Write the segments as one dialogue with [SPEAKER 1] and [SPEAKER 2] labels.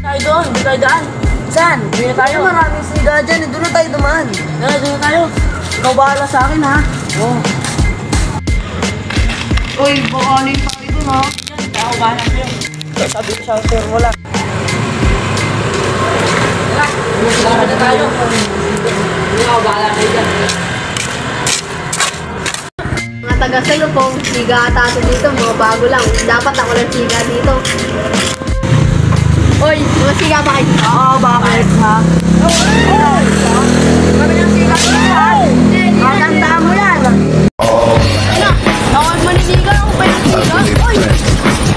[SPEAKER 1] Tayo doon, doon tayo daan. Saan? Doon na tayo.
[SPEAKER 2] Maraming siga dyan, doon na tayo dumaan.
[SPEAKER 1] Doon na tayo. Ikaw bahala sa akin ha. Oo.
[SPEAKER 2] Uy, baka ano yung tayo doon ha?
[SPEAKER 1] Ako bahala sa'yo.
[SPEAKER 2] Sabi ko siya, sir, wala.
[SPEAKER 1] Tara na tayo. Ako bahala kayo dyan.
[SPEAKER 3] Mga taga-salo po, siga ata dito, mga bago lang. Dapat ako lang siga dito. Oy, mga siga ba kayo?
[SPEAKER 2] Oo, bakit ha?
[SPEAKER 3] Kami ng siga dito ha?
[SPEAKER 2] Matandaan mo yan.
[SPEAKER 3] Ano? Ako ang manisiga, ako pa yung siga. Oy!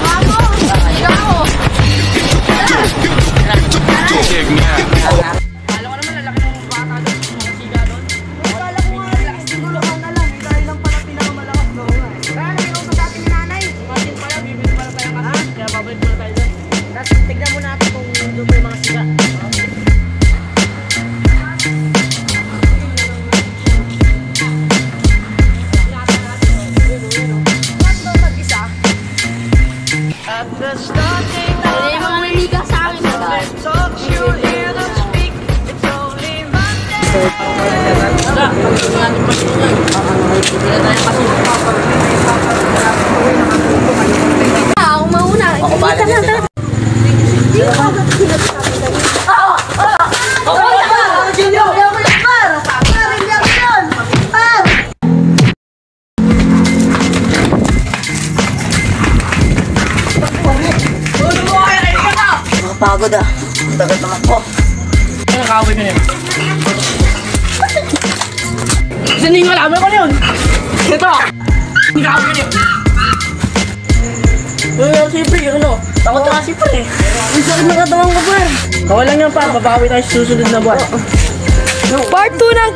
[SPEAKER 3] Ako! Siga ako!
[SPEAKER 1] Alam ko naman, lalaki ng bata doon. Mga siga doon.
[SPEAKER 2] Akala ko nga, lakas siguluhan na lang. Dahil lang pala pinakamalakas na nga.
[SPEAKER 3] Kaya nakinom sa atin ni nanay.
[SPEAKER 1] Imagine pala, bibili pala tayo kasi. Kaya babalik muna tayo doon.
[SPEAKER 3] Tapos tignan mo natin kung doon may mga siga. Ano yung mga naniga sa akin? Ako mauna.
[SPEAKER 2] Ako bala dito. Pagod ah. Tagal naman po.
[SPEAKER 1] Ano nakawin mo yun? Hindi ko alam ko yun! Ito! Hindi ka ako yun! Yung siyempre, yun ano? Takot na kasi pa eh.
[SPEAKER 2] Ang sakit na katawan ko pa.
[SPEAKER 1] Kawalan yan pa, babawi tayo sa susunod na buwan.
[SPEAKER 3] Part 2 ng